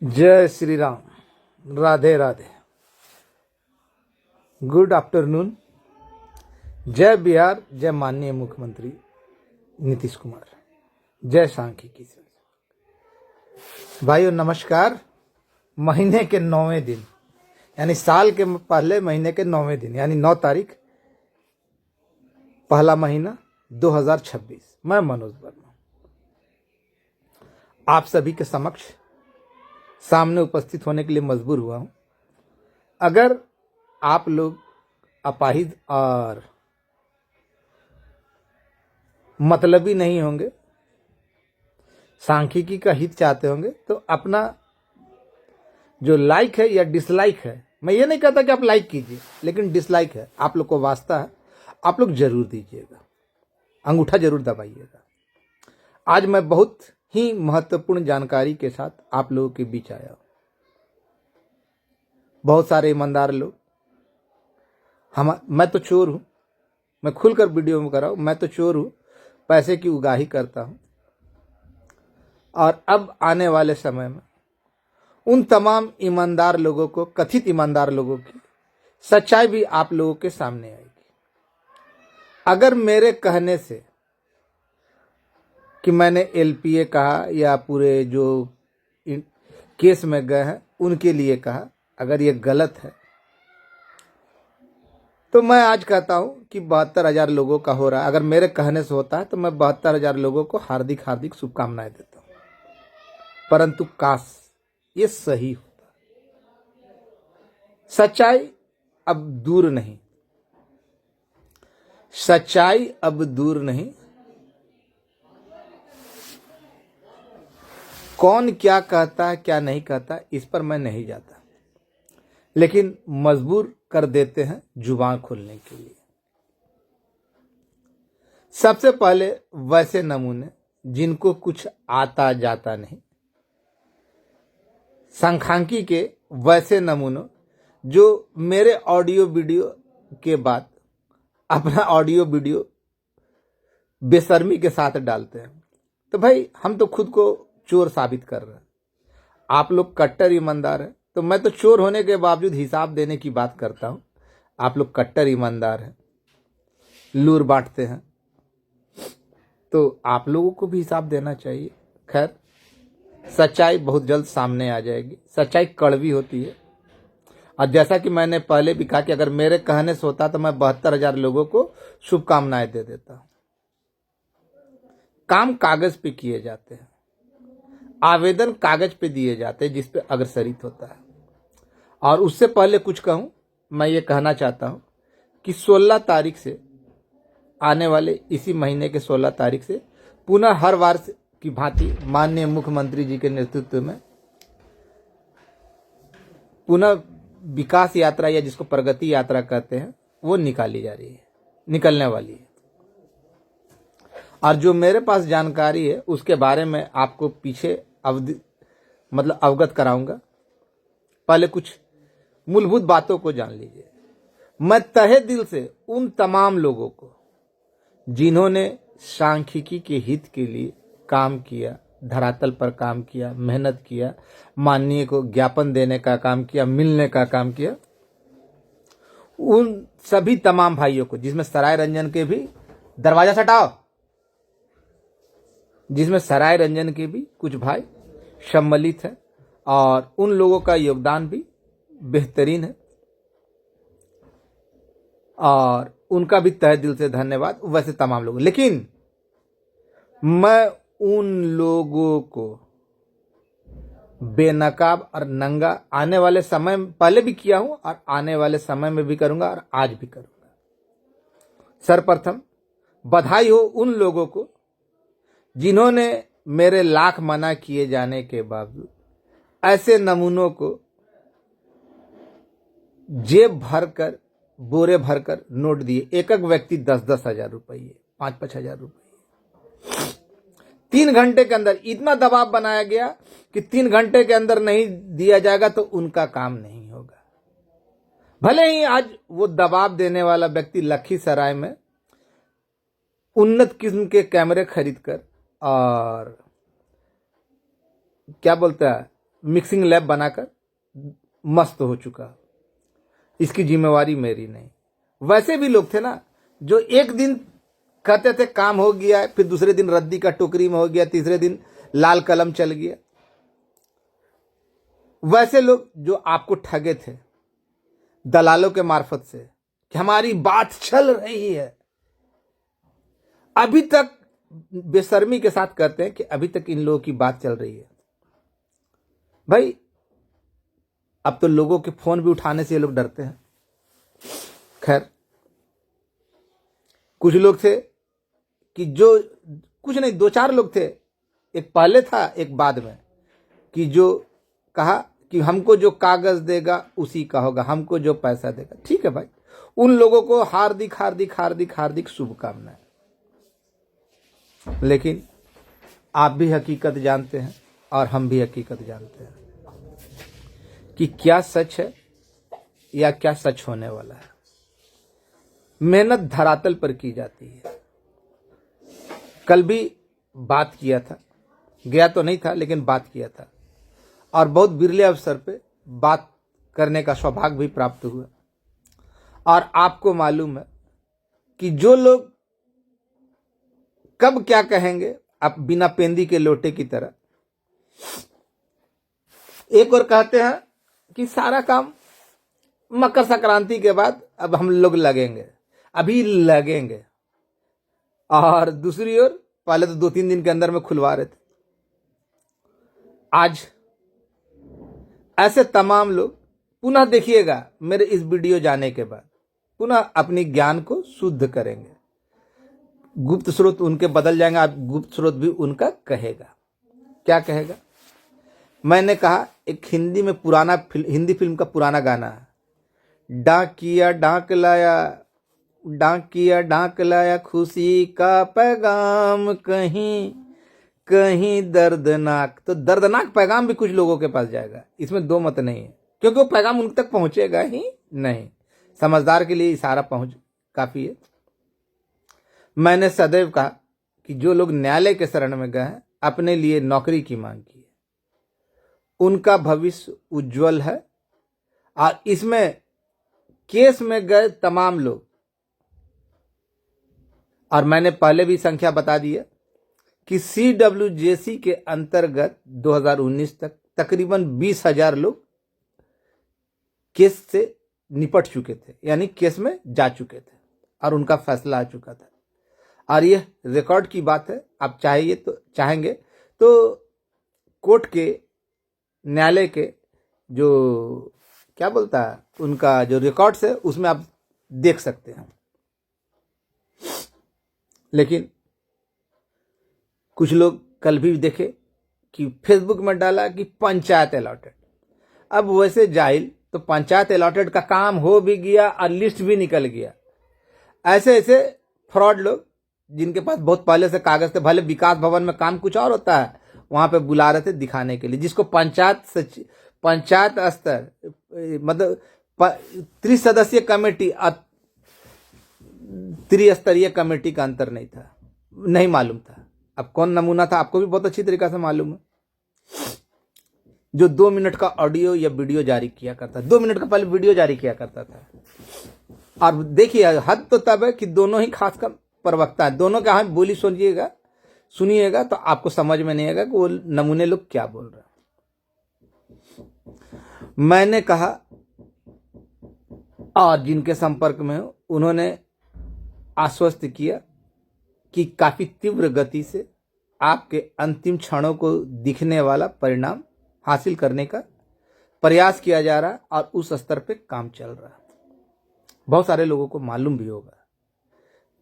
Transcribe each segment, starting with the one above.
जय Shri Ram, Radhe Radhe, good afternoon. जय बिहार, जय माननीय मुख्यमंत्री नीतीश कुमार, जय सांख्यिकी। भाइयों नमस्कार। महीने के 9वें दिन यानी साल के पहले महीने के 9वें दिन यानी 9 तारीख पहला महीना 2026। मैं मनोज वर्मा आप सभी के समक्ष सामने उपस्थित होने के लिए मजबूर हुआ हूं। अगर आप लोग अपाहिज और मतलबी नहीं होंगे, सांख्यिकी का हित चाहते होंगे, तो अपना जो लाइक है या डिसलाइक है, मैं ये नहीं कहता कि आप लाइक कीजिए, लेकिन डिसलाइक है, आप लोग को वास्ता है, आप लोग जरूर दीजिएगा, अंगूठा जरूर दबाइएगा। आज मैं बहुत ही महत्वपूर्ण जानकारी के साथ आप लोगों के बीच आया हूं। बहुत सारे ईमानदार लोग मैं तो चोर हूं, मैं खुलकर वीडियो में कर रहा हूं, मैं तो चोर हूं, पैसे की उगाही करता हूं। और अब आने वाले समय में उन तमाम ईमानदार लोगों को, कथित ईमानदार लोगों की सच्चाई भी आप लोगों के सामने आएगी। अगर मेरे कहने से कि मैंने एलपीए कहा या पूरे जो केस में गए हैं उनके लिए कहा, अगर ये गलत है तो मैं आज कहता हूं कि 72,000 लोगों का हो रहा है। अगर मेरे कहने से होता है तो मैं 72,000 लोगों को हार्दिक हार्दिक शुभकामनाएं देता हूं, परंतु काश ये सही होता। सच्चाई अब दूर नहीं, सच्चाई अब दूर नहीं। कौन क्या कहता है क्या नहीं कहता इस पर मैं नहीं जाता, लेकिन मजबूर कर देते हैं जुबान खोलने के लिए। सबसे पहले वैसे नमूने जिनको कुछ आता जाता नहीं, सांख्यिकी के वैसे नमूनों जो मेरे ऑडियो वीडियो के बाद अपना ऑडियो वीडियो बेशर्मी के साथ डालते हैं। तो भाई हम तो खुद को चोर साबित कर रहे हैं, आप लोग कट्टर ईमानदार हैं, तो मैं तो चोर होने के बावजूद हिसाब देने की बात करता हूं। आप लोग कट्टर ईमानदार हैं, लूर बांटते हैं, तो आप लोगों को भी हिसाब देना चाहिए। खैर, सच्चाई बहुत जल्द सामने आ जाएगी। सच्चाई कड़वी होती है, और जैसा कि मैंने पहले भी कहा कि अगर मेरे कहने से होता तो मैं 72,000 लोगों को शुभकामनाएं दे देता हूं। काम कागज पे किए जाते हैं, आवेदन कागज पे दिए जाते हैं, जिस पे अग्रसरित होता है। और उससे पहले कुछ कहूं, मैं ये कहना चाहता हूं कि 16 तारीख से, आने वाले इसी महीने के 16 तारीख से पुनः हर बार की भांति माननीय मुख्यमंत्री जी के नेतृत्व में पुनः विकास यात्रा, या जिसको प्रगति यात्रा कहते हैं, वो निकाली जा रही है, निकलने वाली है। और जो मेरे पास जानकारी है उसके बारे में आपको पीछे अवगत कराऊंगा। पहले कुछ मूलभूत बातों को जान लीजिए। मैं तहे दिल से उन तमाम लोगों को जिन्होंने सांख्यिकी के हित के लिए काम किया, धरातल पर काम किया, मेहनत किया, माननीय को ज्ञापन देने का काम किया, मिलने का काम किया, उन सभी तमाम भाइयों को, जिसमें सराय रंजन के भी, दरवाजा सटाओ, जिसमें सराय रंजन के भी कुछ भाई सम्मिलित हैं, और उन लोगों का योगदान भी बेहतरीन है, और उनका भी तहे दिल से धन्यवाद। वैसे तमाम लोग, लेकिन मैं उन लोगों को बेनकाब और नंगा आने वाले समय में पहले भी किया हूं, और आने वाले समय में भी करूंगा, और आज भी करूंगा। सर्वप्रथम बधाई हो उन लोगों को जिन्होंने मेरे लाख मना किए जाने के बावजूद ऐसे नमूनों को जेब भरकर, बोरे भरकर नोट दिए। एक एक व्यक्ति 10-10 हजार रुपये, 5-5 हजार रुपये। 3 घंटे के अंदर इतना दबाव बनाया गया कि 3 घंटे के अंदर नहीं दिया जाएगा तो उनका काम नहीं होगा। भले ही आज वो दबाव देने वाला व्यक्ति लखीसराय में उन्नत किस्म के कैमरे खरीदकर और क्या बोलता है, मिक्सिंग लैब बनाकर मस्त हो चुका। इसकी जिम्मेवारी मेरी नहीं। वैसे भी लोग थे ना जो एक दिन कहते थे काम हो गया, फिर दूसरे दिन रद्दी का टोकरी में हो गया, तीसरे दिन लाल कलम चल गया। वैसे लोग जो आपको ठगे थे दलालों के मार्फत से कि हमारी बात चल रही है, अभी तक बेशर्मी के साथ कहते हैं कि अभी तक इन लोगों की बात चल रही है। भाई अब तो लोगों के फोन भी उठाने से ये लोग डरते हैं। खैर, कुछ लोग थे कि जो कुछ नहीं, 2-4 लोग थे, एक पहले था एक बाद में, कि जो कहा कि हमको जो कागज देगा उसी का होगा, हमको जो पैसा देगा। ठीक है भाई, उन लोगों को हार्दिक हार्दिक हार्दिक हार्दिक शुभकामनाएं। लेकिन आप भी हकीकत जानते हैं और हम भी हकीकत जानते हैं कि क्या सच है या क्या सच होने वाला है। मेहनत धरातल पर की जाती है। कल भी बात किया था, गया तो नहीं था लेकिन बात किया था, और बहुत बिरले अवसर पे बात करने का सौभाग्य भी प्राप्त हुआ। और आपको मालूम है कि जो लोग कब क्या कहेंगे, आप बिना पेंदी के लोटे की तरह। एक और कहते हैं कि सारा काम मकर संक्रांति के बाद अब हम लोग लगेंगे, अभी लगेंगे, और दूसरी ओर पहले तो 2-3 दिन के अंदर में खुलवा रहे थे। आज ऐसे तमाम लोग पुनः देखिएगा, मेरे इस वीडियो जाने के बाद पुनः अपनी ज्ञान को शुद्ध करेंगे। गुप्त स्रोत उनके बदल जाएंगे, आप गुप्त स्रोत भी उनका कहेगा। क्या कहेगा? मैंने कहा एक हिंदी फिल्म का पुराना गाना है, डाकिया डाक लाया, डाकिया डाक लाया, खुशी का पैगाम कहीं कहीं दर्दनाक। तो दर्दनाक पैगाम भी कुछ लोगों के पास जाएगा, इसमें दो मत नहीं है, क्योंकि वो पैगाम उन तक पहुंचेगा ही नहीं। समझदार के लिए इशारा पहुंच काफी है। मैंने सदैव कहा कि जो लोग न्यायालय के शरण में गए हैं, अपने लिए नौकरी की मांग की है, उनका भविष्य उज्जवल है। और इसमें केस में गए तमाम लोग, और मैंने पहले भी संख्या बता दी है कि CWJC के अंतर्गत 2019 तक तकरीबन 20,000 लोग केस से निपट चुके थे, यानी केस में जा चुके थे और उनका फैसला आ चुका था। और यह रिकॉर्ड की बात है। आप चाहेंगे तो कोर्ट के, न्यायालय के जो क्या बोलता है, उनका जो रिकॉर्ड्स है उसमें आप देख सकते हैं। लेकिन कुछ लोग कल भी देखे कि फेसबुक में डाला कि पंचायत अलॉटेड। अब वैसे जाहिल तो पंचायत अलॉटेड का काम हो भी गया और लिस्ट भी निकल गया। ऐसे ऐसे फ्रॉड लोग जिनके पास बहुत पहले से कागज थे, भले विकास भवन में काम कुछ और होता है, वहां पे बुला रहे थे दिखाने के लिए, जिसको पंचायत स्तर मतलब त्रिसदस्यीय कमेटी और त्रिस्तरीय कमेटी का अंतर नहीं मालूम था। अब कौन नमूना था आपको भी बहुत अच्छी तरीके से मालूम है, जो 2 मिनट का ऑडियो या वीडियो जारी किया करता, 2 मिनट का पहले वीडियो जारी किया करता था। और देखिए हद तो तब है कि दोनों ही खासकर प्रवक्ता है, दोनों का बोली सुनिएगा तो आपको समझ में नहीं आएगा कि वो नमूने लोग क्या बोल रहे हैं। मैंने कहा, और जिनके संपर्क में हो उन्होंने आश्वस्त किया कि काफी तीव्र गति से आपके अंतिम क्षणों को दिखने वाला परिणाम हासिल करने का प्रयास किया जा रहा है और उस स्तर पे काम चल रहा है। बहुत सारे लोगों को मालूम भी होगा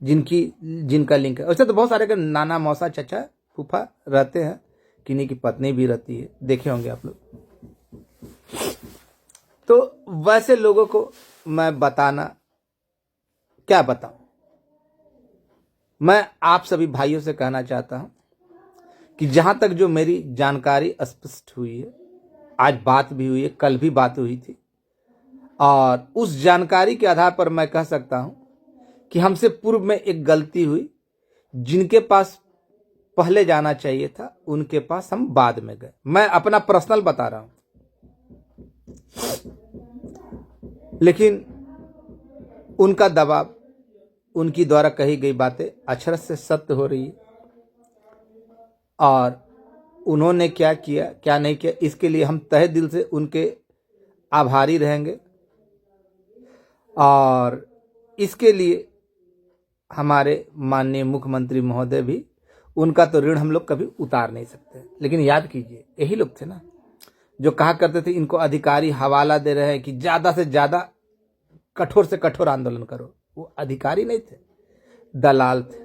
जिनका लिंक है। वैसे तो बहुत सारे के नाना मौसा चचा फूफा रहते हैं, किन्हीं की पत्नी भी रहती है, देखे होंगे आप लोग। तो वैसे लोगों को मैं क्या बताऊं। मैं आप सभी भाइयों से कहना चाहता हूं कि जहां तक जो मेरी जानकारी स्पष्ट हुई है, आज बात भी हुई है, कल भी बात हुई थी, और उस जानकारी के आधार पर मैं कह सकता हूं कि हमसे पूर्व में एक गलती हुई। जिनके पास पहले जाना चाहिए था उनके पास, हम बाद में गए। मैं अपना पर्सनल बता रहा हूं, लेकिन उनका दबाव, उनकी द्वारा कही गई बातें अक्षरशः से सत्य हो रही है। और उन्होंने क्या किया क्या नहीं किया, इसके लिए हम तहे दिल से उनके आभारी रहेंगे। और इसके लिए हमारे माननीय मुख्यमंत्री महोदय भी, उनका तो ऋण हम लोग कभी उतार नहीं सकते। लेकिन याद कीजिए, यही लोग थे ना जो कहा करते थे इनको अधिकारी हवाला दे रहे हैं कि ज्यादा से ज्यादा कठोर से कठोर आंदोलन करो। वो अधिकारी नहीं थे, दलाल थे,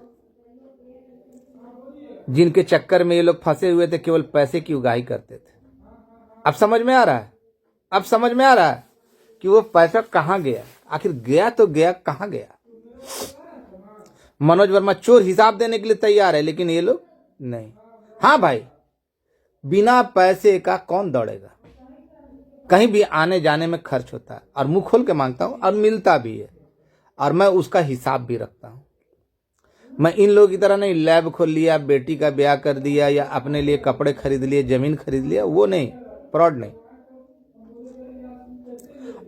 जिनके चक्कर में ये लोग फंसे हुए थे, केवल पैसे की उगाही करते थे। अब समझ में आ रहा है, अब समझ में आ रहा है कि वो पैसा कहां गया, आखिर गया तो गया कहां गया। मनोज वर्मा चोर हिसाब देने के लिए तैयार है, लेकिन ये लोग नहीं। हाँ भाई, बिना पैसे का कौन दौड़ेगा, कहीं भी आने जाने में खर्च होता है, और मुंह खोल के मांगता हूं और मिलता भी है, और मैं उसका हिसाब भी रखता हूं। मैं इन लोगों की तरह नहीं लैब खोल लिया, बेटी का ब्याह कर दिया, या अपने लिए कपड़े खरीद लिए, जमीन खरीद लिया, वो नहीं, फ्रॉड नहीं।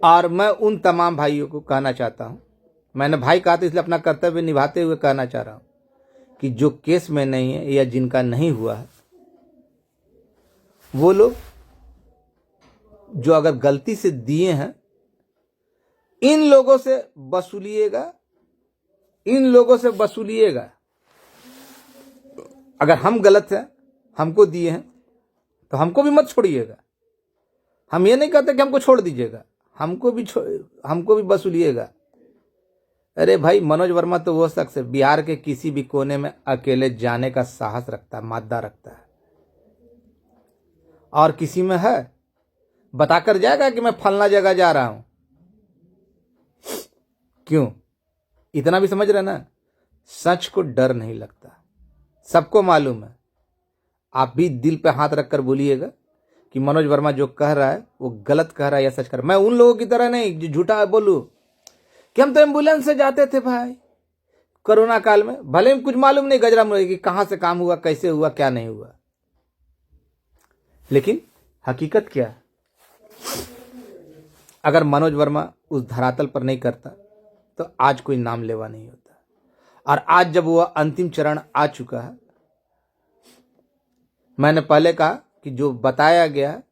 और मैं उन तमाम भाइयों को कहना चाहता हूं, मैंने भाई कहा था इसलिए अपना कर्तव्य निभाते हुए कहना चाह रहा हूं कि जो केस में नहीं है या जिनका नहीं हुआ है, वो लोग जो अगर गलती से दिए हैं, इन लोगों से वसूलिएगा, इन लोगों से वसूलिएगा। अगर हम गलत हैं, हमको दिए हैं, तो हमको भी मत छोड़िएगा। हम ये नहीं कहते कि हमको छोड़ दीजिएगा, हमको भी वसूलिएगा। अरे भाई, मनोज वर्मा तो वो शख्स है, बिहार के किसी भी कोने में अकेले जाने का साहस रखता है, मादा रखता है। और किसी में है, बताकर जाएगा कि मैं फलना जगह जा रहा हूं। क्यों? इतना भी समझ रहे ना, सच को डर नहीं लगता, सबको मालूम है। आप भी दिल पे हाथ रखकर बोलिएगा कि मनोज वर्मा जो कह रहा है वो गलत कह रहा है या सच कर रहा है। मैं उन लोगों की तरह नहीं जो झूठा बोलूं कि हम तो एम्बुलेंस से जाते थे भाई कोरोना काल में, भले ही कुछ मालूम नहीं गजरा मुझे कि कहां से काम हुआ, कैसे हुआ, क्या नहीं हुआ, लेकिन हकीकत क्या है? अगर मनोज वर्मा उस धरातल पर नहीं करता तो आज कोई नाम लेवा नहीं होता। और आज जब वह अंतिम चरण आ चुका है, मैंने पहले कहा कि जो बताया गया है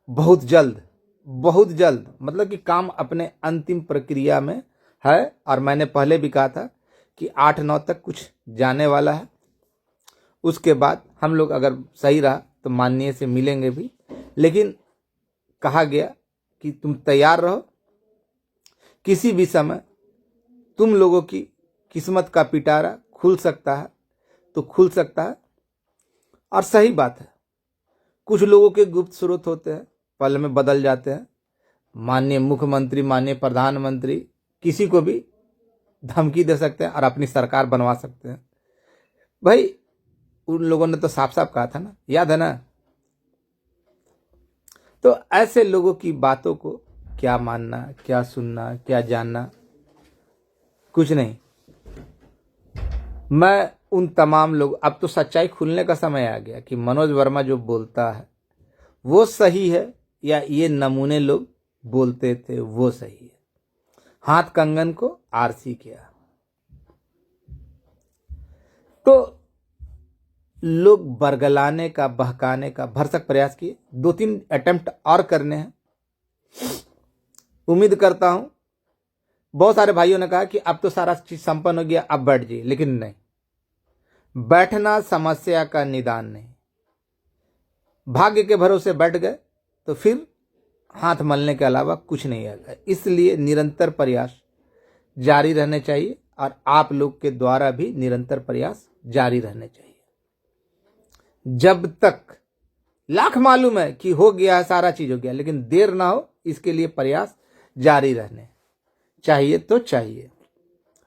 बहुत जल्द, बहुत जल्द, मतलब कि काम अपने अंतिम प्रक्रिया में है। और मैंने पहले भी कहा था कि 8-9 तक कुछ जाने वाला है। उसके बाद हम लोग अगर सही रहा तो माननीय से मिलेंगे भी, लेकिन कहा गया कि तुम तैयार रहो, किसी भी समय तुम लोगों की किस्मत का पिटारा खुल सकता है तो खुल सकता है। और सही बात है, कुछ लोगों के गुप्त स्रोत होते हैं, पल में बदल जाते हैं। माननीय मुख्यमंत्री, माननीय प्रधानमंत्री किसी को भी धमकी दे सकते हैं और अपनी सरकार बनवा सकते हैं। भाई, उन लोगों ने तो साफ साफ कहा था ना, याद है ना? तो ऐसे लोगों की बातों को क्या मानना, क्या सुनना, क्या जानना, कुछ नहीं। मैं उन तमाम लोग, अब तो सच्चाई खुलने का समय आ गया कि मनोज वर्मा जो बोलता है वो सही है या ये नमूने लोग बोलते थे वो सही है। हाथ कंगन को आरसी किया तो लोग बरगलाने का, बहकाने का भरसक प्रयास किए। 2-3 अटेम्प्ट और करने हैं। उम्मीद करता हूं, बहुत सारे भाइयों ने कहा कि अब तो सारा चीज संपन्न हो गया, अब बैठ जाइए, लेकिन नहीं, बैठना समस्या का निदान नहीं। भाग्य के भरोसे बैठ गए तो फिर हाथ मलने के अलावा कुछ नहीं आएगा। इसलिए निरंतर प्रयास जारी रहने चाहिए और आप लोग के द्वारा भी निरंतर प्रयास जारी रहने चाहिए। जब तक लाख मालूम है कि हो गया है, सारा चीज हो गया, लेकिन देर ना हो, इसके लिए प्रयास जारी रहने चाहिए तो चाहिए।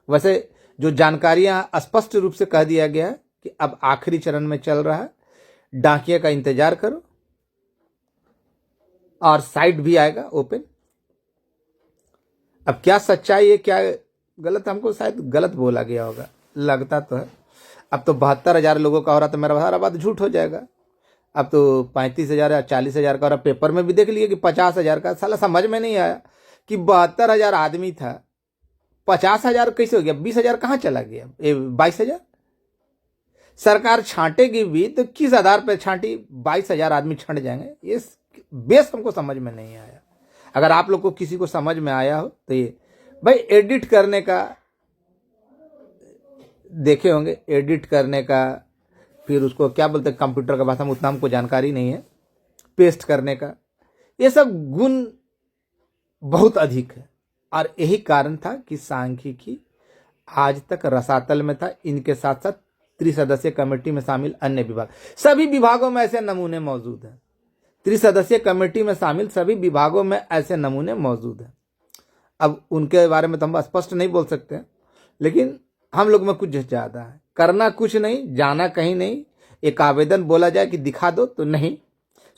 वैसे जो जानकारियां स्पष्ट रूप से कह दिया गया है कि अब आखिरी चरण में चल रहा है, डाकिया का इंतजार करो और साइट भी आएगा ओपन। अब क्या सच्चाई है क्या गलत, हमको शायद गलत बोला गया होगा, लगता तो है। अब तो 72,000 लोगों का हो रहा, तो मेरा सारा बात झूठ हो जाएगा। अब तो 35,000 या 40,000 का हो रहा। पेपर में भी देख लिए कि 50,000 का। साला समझ में नहीं आया कि 72,000 आदमी था, 50,000 कैसे हो गया, 20,000 कहाँ चला गया, 22,000। सरकार छांटेगी भी तो किस आधार पर छांटी, 22,000 आदमी छंट जाएंगे, ये बेस हमको समझ में नहीं आया। अगर आप लोग को किसी को समझ में आया हो तो ये भाई एडिट करने का देखे होंगे, एडिट करने का, फिर उसको क्या बोलते हैं कंप्यूटर का भाषा में, उतना हमको जानकारी नहीं है, पेस्ट करने का, ये सब गुण बहुत अधिक है। और यही कारण था कि सांख्यिकी आज तक रसातल में था। इनके साथ साथ त्रिसदस्यीय कमेटी में शामिल अन्य विभाग, सभी विभागों में ऐसे नमूने मौजूद हैं। त्रिसदस्यीय कमेटी में शामिल सभी विभागों में ऐसे नमूने मौजूद हैं। अब उनके बारे में तो हम स्पष्ट नहीं बोल सकते, लेकिन हम लोग में कुछ ज्यादा है, करना कुछ नहीं, जाना कहीं नहीं। एक आवेदन बोला जाए कि दिखा दो तो नहीं,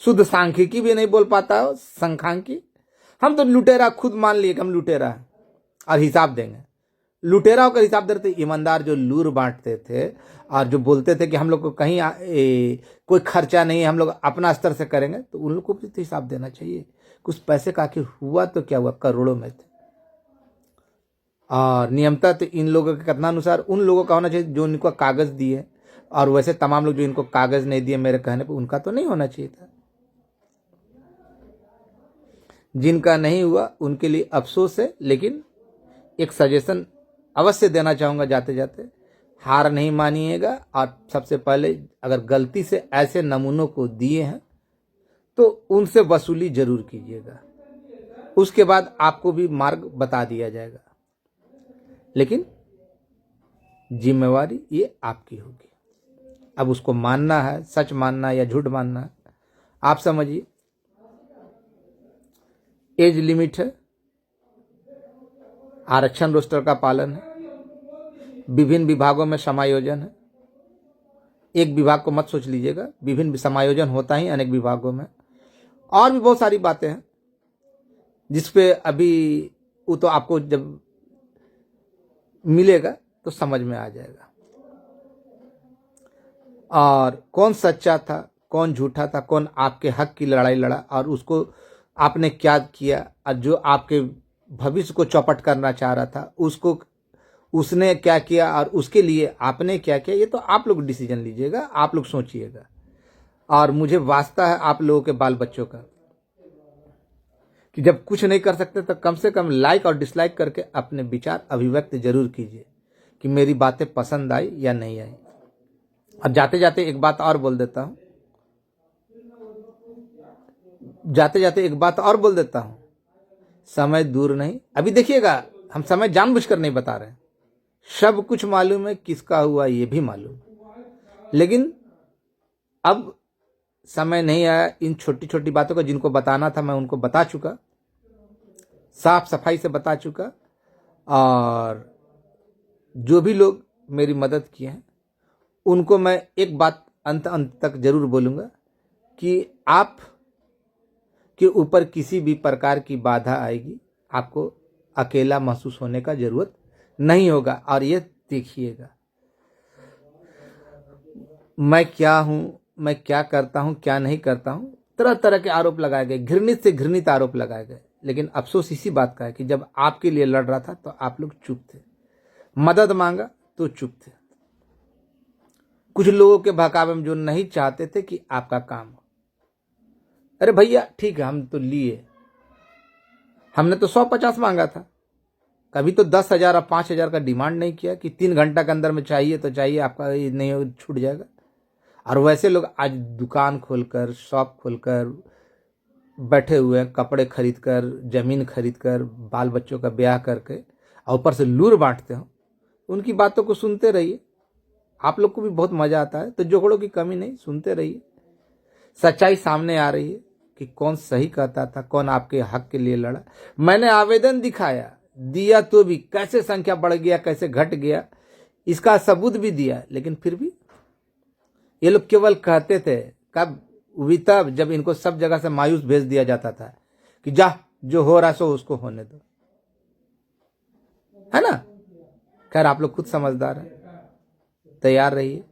शुद्ध सांख्यिकी भी नहीं बोल पाता हो, संख्यांकी। हम तो लुटेरा खुद मान लिए कि हम लुटेरा है और हिसाब देंगे। लुटेरा होकर हिसाब देते। ईमानदार जो लूर बांटते थे और जो बोलते थे कि हम लोग को कहीं कोई खर्चा नहीं है, हम लोग अपना स्तर से करेंगे, तो उन लोग को भी तो हिसाब देना चाहिए। कुछ पैसे का आखिर हुआ तो क्या हुआ, करोड़ों में थे। और नियमता तो इन लोगों के कथनानुसार उन लोगों का होना चाहिए जो इनको कागज दिए, और वैसे तमाम लोग जो इनको कागज नहीं दिए मेरे कहने पर, उनका तो नहीं होना चाहिए था। जिनका नहीं हुआ उनके लिए अफसोस है, लेकिन एक सजेशन अवश्य देना चाहूंगा जाते जाते, हार नहीं मानिएगा। और सबसे पहले अगर गलती से ऐसे नमूनों को दिए हैं तो उनसे वसूली जरूर कीजिएगा। उसके बाद आपको भी मार्ग बता दिया जाएगा, लेकिन जिम्मेवारी ये आपकी होगी। अब उसको मानना है, सच मानना है या झूठ मानना है, आप समझिए। एज लिमिट है, आरक्षण रोस्टर का पालन है, विभिन्न विभागों में समायोजन है। एक विभाग को मत सोच लीजिएगा, विभिन्न समायोजन होता ही अनेक विभागों में। और भी बहुत सारी बातें हैं जिसपे अभी वो तो आपको जब मिलेगा तो समझ में आ जाएगा। और कौन सच्चा था, कौन झूठा था, कौन आपके हक की लड़ाई लड़ा और उसको आपने क्या किया, और जो आपके भविष्य को चौपट करना चाह रहा था उसको उसने क्या किया और उसके लिए आपने क्या किया, ये तो आप लोग डिसीजन लीजिएगा, आप लोग सोचिएगा। और मुझे वास्ता है आप लोगों के बाल बच्चों का कि जब कुछ नहीं कर सकते तो कम से कम लाइक और डिसलाइक करके अपने विचार अभिव्यक्त जरूर कीजिए कि मेरी बातें पसंद आई या नहीं आई। अब जाते जाते एक बात और बोल देता हूं, समय दूर नहीं। अभी देखिएगा, हम समय जानबूझकर नहीं बता रहे हैं, सब कुछ मालूम है, किसका हुआ ये भी मालूम है, लेकिन अब समय नहीं आया। इन छोटी छोटी बातों को जिनको बताना था मैं उनको बता चुका, साफ सफाई से बता चुका। और जो भी लोग मेरी मदद किए हैं उनको मैं एक बात अंत तक जरूर बोलूँगा कि आप के ऊपर किसी भी प्रकार की बाधा आएगी, आपको अकेला महसूस होने का जरूरत नहीं होगा। और ये देखिएगा मैं क्या हूं, मैं क्या करता हूं, क्या नहीं करता हूं, तरह तरह के आरोप लगाए गए, घृणित से घृणित आरोप लगाए गए, लेकिन अफसोस इसी बात का है कि जब आपके लिए लड़ रहा था तो आप लोग चुप थे, मदद मांगा तो चुप थे। कुछ लोगों के बहकावे में जो नहीं चाहते थे कि आपका काम हो। अरे भैया ठीक है, हम तो लिए, हमने तो 150 मांगा था, कभी तो 10,000 और 5,000 का डिमांड नहीं किया कि 3 घंटा के अंदर में चाहिए तो चाहिए, आपका ये नहीं छूट जाएगा। और वैसे लोग आज दुकान खोलकर, शॉप खोलकर बैठे हुए हैं, कपड़े खरीद कर, जमीन खरीद कर, बाल बच्चों का ब्याह करके और ऊपर से लूर बांटते हो। उनकी बातों को सुनते रहिए, आप लोग को भी बहुत मजा आता है, तो जोड़ों की कमी नहीं, सुनते रहिए। सच्चाई सामने आ रही है कि कौन सही कहता था, कौन आपके हक के लिए लड़ा। मैंने आवेदन दिखाया, दिया तो भी कैसे संख्या बढ़ गया, कैसे घट गया, इसका सबूत भी दिया, लेकिन फिर भी ये लोग केवल कहते थे। कब हुई? तब जब इनको सब जगह से मायूस भेज दिया जाता था कि जा, जो हो रहा सो उसको होने दो, है ना। खैर आप लोग खुद समझदार हैं। तैयार रहिए,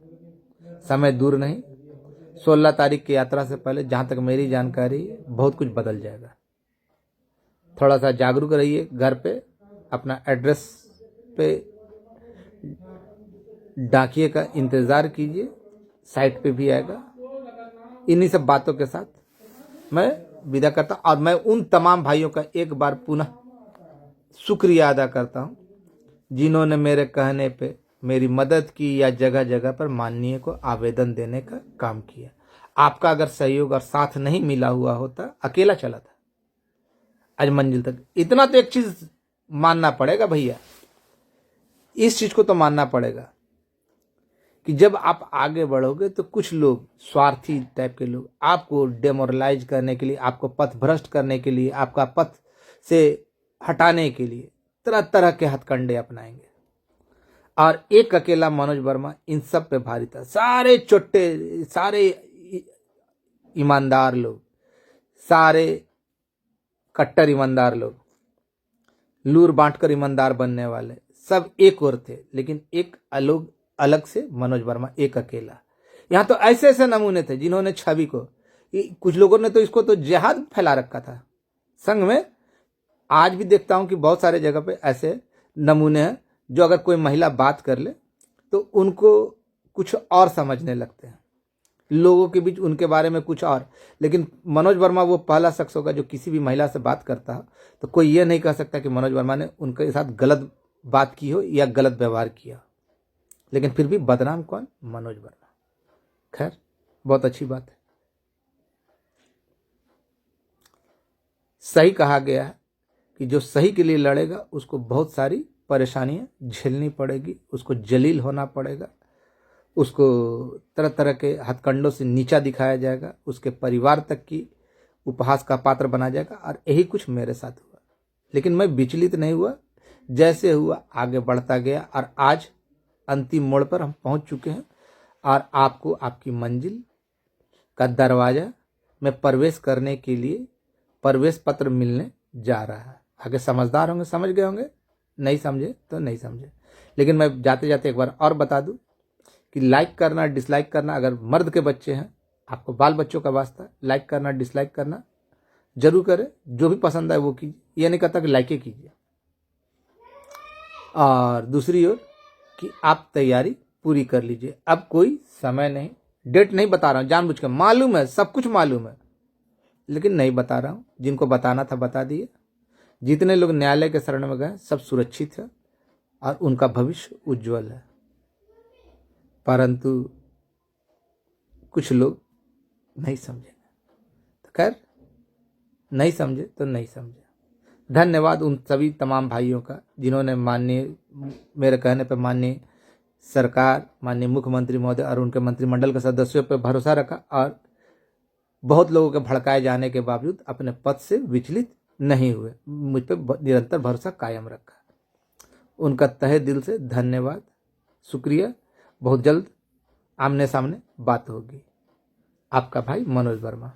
समय दूर नहीं। 16 तारीख की यात्रा से पहले जहाँ तक मेरी जानकारी है बहुत कुछ बदल जाएगा। थोड़ा सा जागरूक रहिए, घर पे अपना एड्रेस पे डाकिए का इंतज़ार कीजिए, साइट पे भी आएगा। इन्हीं सब बातों के साथ मैं विदा करता हूँ और मैं उन तमाम भाइयों का एक बार पुनः शुक्रिया अदा करता हूँ जिन्होंने मेरे कहने पे मेरी मदद की या जगह जगह पर माननीय को आवेदन देने का काम किया। आपका अगर सहयोग और साथ नहीं मिला हुआ होता, अकेला चला था आज मंजिल तक। इतना तो एक चीज मानना पड़ेगा भैया, इस चीज को तो मानना पड़ेगा कि जब आप आगे बढ़ोगे तो कुछ लोग, स्वार्थी टाइप के लोग, आपको डेमोरलाइज करने के लिए, आपको पथ भ्रष्ट करने के लिए, आपका पथ से हटाने के लिए तरह तरह के हथकंडे अपनाएंगे। और एक अकेला मनोज वर्मा इन सब पे भारी था। सारे चोट्टे, सारे ईमानदार लोग, सारे कट्टर ईमानदार लोग, लूर बांटकर ईमानदार बनने वाले सब एक और थे, लेकिन एक अलग से मनोज वर्मा एक अकेला। यहाँ तो ऐसे ऐसे नमूने थे जिन्होंने छवि को, कुछ लोगों ने तो इसको तो जिहाद फैला रखा था संघ में। आज भी देखता हूं कि बहुत सारे जगह पे ऐसे नमूने हैं जो अगर कोई महिला बात कर ले तो उनको कुछ और समझने लगते हैं, लोगों के बीच उनके बारे में कुछ और। लेकिन मनोज वर्मा वो पहला शख्स होगा जो किसी भी महिला से बात करता है तो कोई ये नहीं कह सकता कि मनोज वर्मा ने उनके साथ गलत बात की हो या गलत व्यवहार किया। लेकिन फिर भी बदनाम कौन? मनोज वर्मा। खैर, बहुत अच्छी बात है। सही कहा गया है कि जो सही के लिए लड़ेगा उसको बहुत सारी परेशानियां झेलनी पड़ेगी, उसको जलील होना पड़ेगा, उसको तरह तरह के हथकंडों से नीचा दिखाया जाएगा, उसके परिवार तक की उपहास का पात्र बना जाएगा। और यही कुछ मेरे साथ हुआ, लेकिन मैं विचलित नहीं हुआ, जैसे हुआ आगे बढ़ता गया और आज अंतिम मोड़ पर हम पहुंच चुके हैं और आपको आपकी मंजिल का दरवाजा में प्रवेश करने के लिए प्रवेश पत्र मिलने जा रहा है। आगे समझदार होंगे समझ गए होंगे, नहीं समझे तो नहीं समझे। लेकिन मैं जाते जाते एक बार और बता दूं कि लाइक करना, डिसलाइक करना, अगर मर्द के बच्चे हैं, आपको बाल बच्चों का वास्ता, लाइक करना डिसलाइक करना जरूर करें। जो भी पसंद है वो कीजिए, ये नहीं कहता कि लाइक ही कीजिए। और दूसरी ओर कि आप तैयारी पूरी कर लीजिए। अब कोई समय नहीं, डेट नहीं बता रहा हूं जानबूझ के, मालूम है सब कुछ मालूम है, लेकिन नहीं बता रहा हूं। जिनको बताना था बता दिए। जितने लोग न्यायालय के शरण में गए सब सुरक्षित है और उनका भविष्य उज्जवल है, परंतु कुछ लोग नहीं समझेंगे। तो खैर, नहीं समझे तो नहीं समझे। धन्यवाद उन सभी तमाम भाइयों का जिन्होंने मेरे कहने पर माननीय सरकार, माननीय मुख्यमंत्री महोदय और उनके मंत्रिमंडल के सदस्यों पर भरोसा रखा और बहुत लोगों के भड़काए जाने के बावजूद अपने पद से विचलित नहीं हुए, मुझ पर निरंतर भरोसा कायम रखा। उनका तहे दिल से धन्यवाद, शुक्रिया। बहुत जल्द आमने सामने बात होगी। आपका भाई मनोज वर्मा।